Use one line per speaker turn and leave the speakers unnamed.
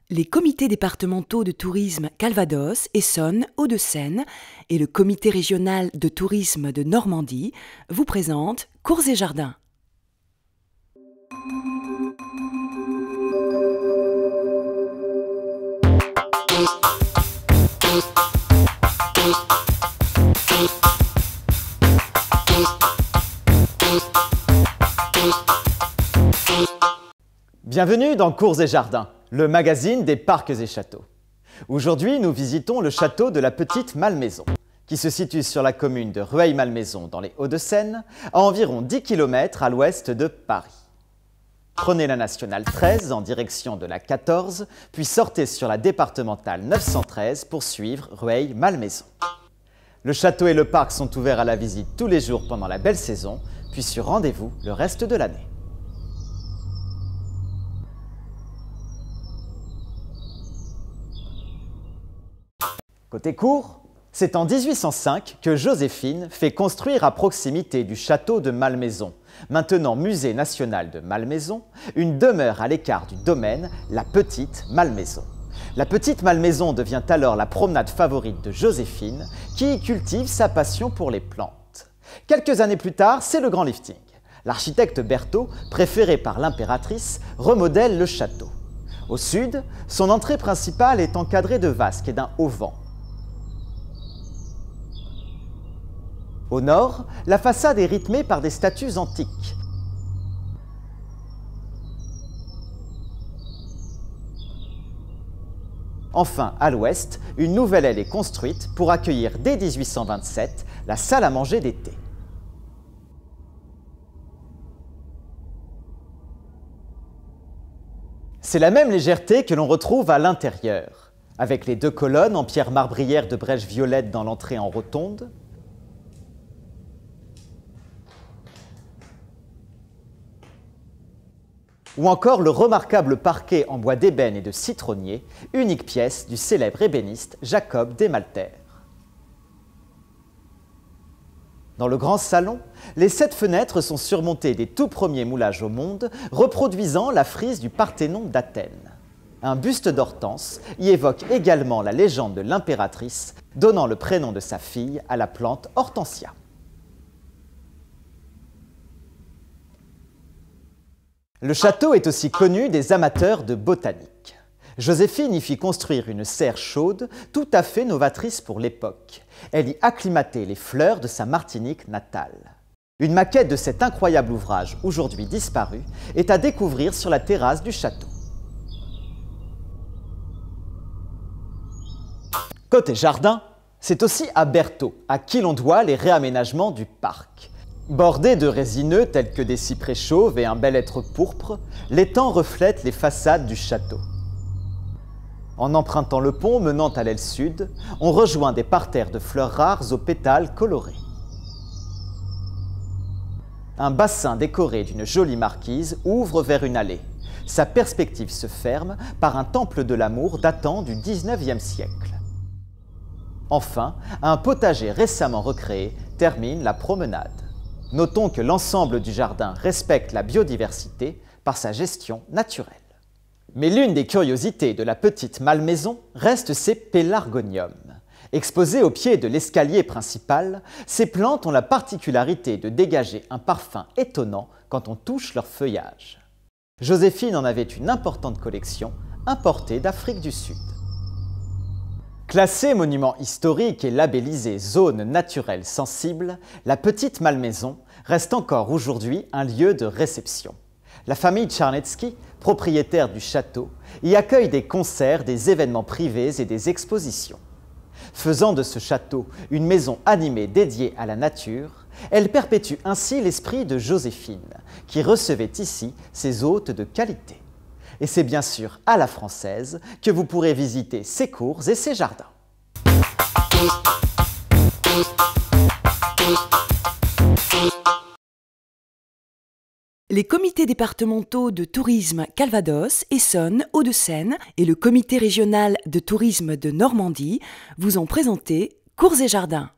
Les comités départementaux de tourisme Calvados, Essonne, Hauts-de-Seine et le comité régional de tourisme de Normandie vous présentent Cours et Jardins.
Bienvenue dans Cours et Jardins, le magazine des parcs et châteaux. Aujourd'hui, nous visitons le château de la Petite Malmaison, qui se situe sur la commune de Rueil-Malmaison dans les Hauts-de-Seine, à environ 10 km à l'ouest de Paris. Prenez la nationale 13 en direction de la 14, puis sortez sur la départementale 913 pour suivre Rueil-Malmaison. Le château et le parc sont ouverts à la visite tous les jours pendant la belle saison, puis sur rendez-vous le reste de l'année. Côté cours, c'est en 1805 que Joséphine fait construire à proximité du château de Malmaison, maintenant musée national de Malmaison, une demeure à l'écart du domaine, la Petite Malmaison. La Petite Malmaison devient alors la promenade favorite de Joséphine, qui y cultive sa passion pour les plantes. Quelques années plus tard, c'est le grand lifting. L'architecte Berthaud, préféré par l'impératrice, remodèle le château. Au sud, son entrée principale est encadrée de vasques et d'un auvent. Au nord, la façade est rythmée par des statues antiques. Enfin, à l'ouest, une nouvelle aile est construite pour accueillir dès 1827 la salle à manger d'été. C'est la même légèreté que l'on retrouve à l'intérieur, avec les deux colonnes en pierre marbrière de brèche violette dans l'entrée en rotonde, ou encore le remarquable parquet en bois d'ébène et de citronnier, unique pièce du célèbre ébéniste Jacob Desmalter. Dans le grand salon, les 7 fenêtres sont surmontées des tout premiers moulages au monde, reproduisant la frise du Parthénon d'Athènes. Un buste d'Hortense y évoque également la légende de l'impératrice, donnant le prénom de sa fille à la plante Hortensia. Le château est aussi connu des amateurs de botanique. Joséphine y fit construire une serre chaude, tout à fait novatrice pour l'époque. Elle y acclimatait les fleurs de sa Martinique natale. Une maquette de cet incroyable ouvrage, aujourd'hui disparu, est à découvrir sur la terrasse du château. Côté jardin, c'est aussi à Berthaud, à qui l'on doit les réaménagements du parc. Bordé de résineux tels que des cyprès chauves et un bel hêtre pourpre, l'étang reflète les façades du château. En empruntant le pont menant à l'aile sud, on rejoint des parterres de fleurs rares aux pétales colorés. Un bassin décoré d'une jolie marquise ouvre vers une allée. Sa perspective se ferme par un temple de l'amour datant du XIXe siècle. Enfin, un potager récemment recréé termine la promenade. Notons que l'ensemble du jardin respecte la biodiversité par sa gestion naturelle. Mais l'une des curiosités de la Petite Malmaison reste ses pélargoniums. Exposés au pied de l'escalier principal, ces plantes ont la particularité de dégager un parfum étonnant quand on touche leur feuillage. Joséphine en avait une importante collection, importée d'Afrique du Sud. Classée monument historique et labellisée zone naturelle sensible, la Petite Malmaison reste encore aujourd'hui un lieu de réception. La famille Czarnecki, propriétaire du château, y accueille des concerts, des événements privés et des expositions. Faisant de ce château une maison animée dédiée à la nature, elle perpétue ainsi l'esprit de Joséphine, qui recevait ici ses hôtes de qualité. Et c'est bien sûr à la française que vous pourrez visiter ses cours et ses jardins.
Les comités départementaux de tourisme Calvados, Essonne, Hauts-de-Seine et le comité régional de tourisme de Normandie vous ont présenté Cours et Jardins.